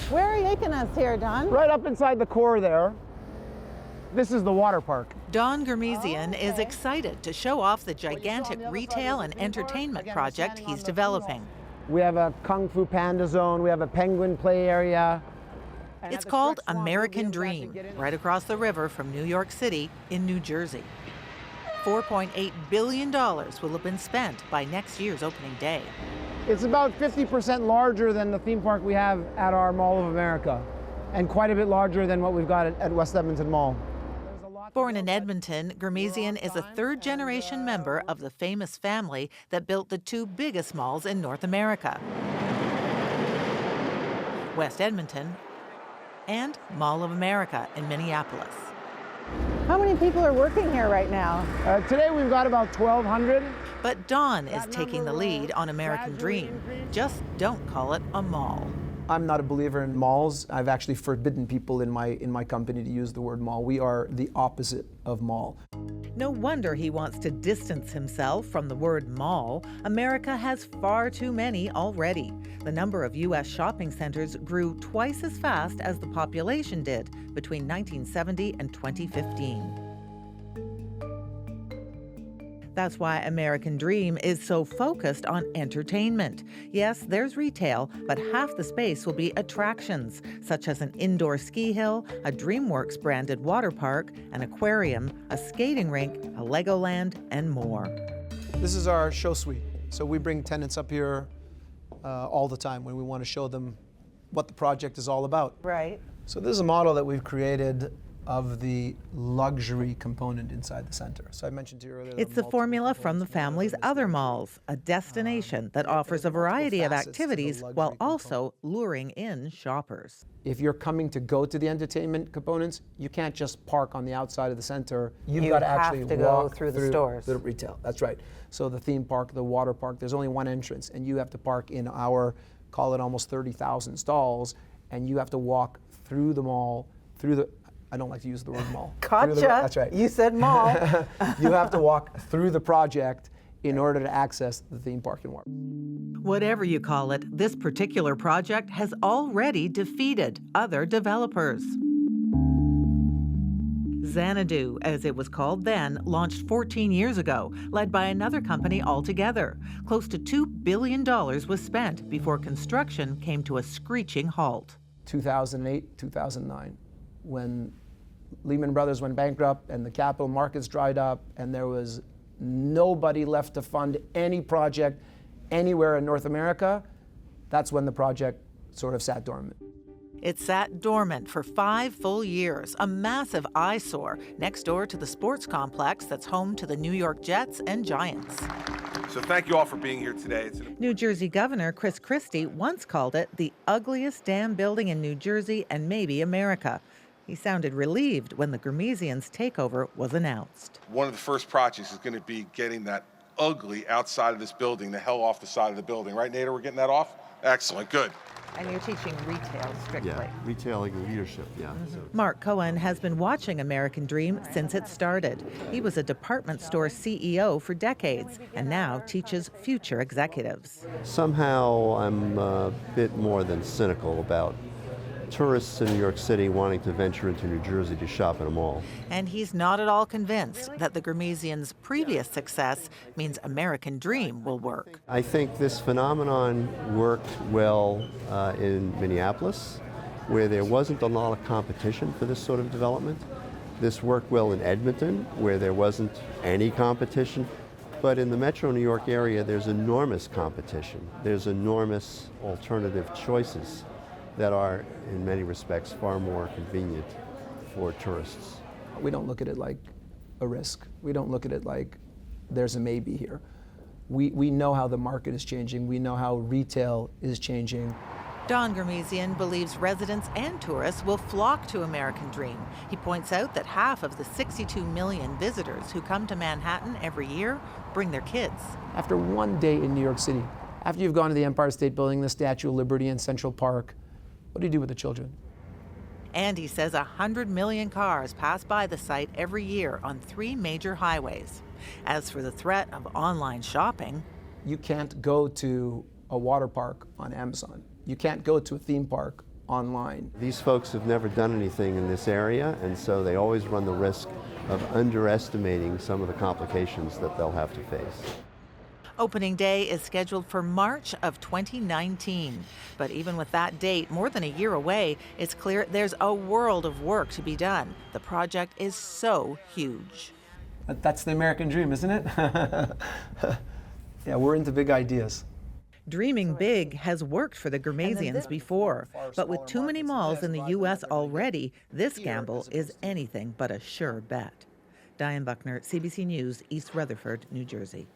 Where are you taking us here, Don? Right up inside the core there. This is the water park. Don Ghermezian is excited to show off the gigantic retail and entertainment project he's developing. We have a Kung Fu Panda zone, we have a penguin play area. It's called American Dream, right across the river from New York City in New Jersey. $4.8 billion will have been spent by next year's opening day. It's about 50% larger than the theme park we have at our Mall of America, and quite a bit larger than what we've got at West Edmonton Mall. Born in Edmonton, Ghermezian is a third-generation member of the famous family that built the two biggest malls in North America, West Edmonton and Mall of America in Minneapolis. How many people are working here right now? Today we've got about 1,200. But Don is taking the lead on American Dream. Just don't call it a mall. I'm not a believer in malls. I've actually forbidden people in my company to use the word mall. We are the opposite of mall. No wonder he wants to distance himself from the word mall. America has far too many already. The number of U.S. shopping centers grew twice as fast as the population did between 1970 and 2015. That's why American Dream is so focused on entertainment. Yes, there's retail, but half the space will be attractions, such as an indoor ski hill, a DreamWorks branded water park, an aquarium, a skating rink, a Legoland, and more. This is our show suite. So we bring tenants up here all the time when we want to show them what the project is all about. Right. So this is a model that we've created of the luxury component inside the center. So I mentioned to you earlier. It's the formula from the family's other malls, a destination that offers a variety of activities while also luring in shoppers. If you're coming to go to the entertainment components, you can't just park on the outside of the center. You've got to actually have to walk go through the stores. The retail, that's right. So the theme park, the water park, there's only one entrance, and you have to park in our, call it almost 30,000 stalls, and you have to walk through the mall, through the, I don't like to use the word mall. Gotcha. That's right. You said mall. You have to walk through the project in order to access the theme park and water. Whatever you call it, this particular project has already defeated other developers. Xanadu, as it was called then, launched 14 years ago, led by another company altogether. Close to $2 billion was spent before construction came to a screeching halt. 2008, 2009, when Lehman Brothers went bankrupt and the capital markets dried up and there was nobody left to fund any project anywhere in North America, that's when the project sort of sat dormant. It sat dormant for 5 full years, a massive eyesore next door to the sports complex that's home to the New York Jets and Giants. So thank you all for being here today. New Jersey Governor Chris Christie once called it the ugliest damn building in New Jersey and maybe America. He sounded relieved when the Ghermezians' takeover was announced. One of the first projects is going to be getting that ugly outside of this building, the hell off the side of the building. Right, Nader, we're getting that off? Excellent, good. And you're teaching retail strictly. Yeah, retailing leadership, yeah. So. Mark Cohen has been watching American Dream since it started. He was a department store CEO for decades and now teaches future executives. Somehow I'm a bit more than cynical about tourists in New York City wanting to venture into New Jersey to shop in a mall. And he's not at all convinced that the Ghermezians' previous success means American Dream will work. I think this phenomenon worked well in Minneapolis, where there wasn't a lot of competition for this sort of development. This worked well in Edmonton, where there wasn't any competition. But in the metro New York area, there's enormous competition. There's enormous alternative choices that are, in many respects, far more convenient for tourists. We don't look at it like a risk. We don't look at it like there's a maybe here. We know how the market is changing. We know how retail is changing. Don Ghermezian believes residents and tourists will flock to American Dream. He points out that half of the 62 million visitors who come to Manhattan every year bring their kids. After one day in New York City, after you've gone to the Empire State Building, the Statue of Liberty, and Central Park, what do you do with the children? And he says 100 million cars pass by the site every year on 3 major highways. As for the threat of online shopping, you can't go to a water park on Amazon. You can't go to a theme park online. These folks have never done anything in this area, and so they always run the risk of underestimating some of the complications that they'll have to face. Opening day is scheduled for March of 2019. But even with that date more than a year away, it's clear there's a world of work to be done. The project is so huge. That's the American dream, isn't it? Yeah, we're into big ideas. Dreaming big has worked for the Ghermezians before, but with too many malls in the U.S. already, this gamble is anything but a sure bet. Diane Buckner, CBC News, East Rutherford, New Jersey.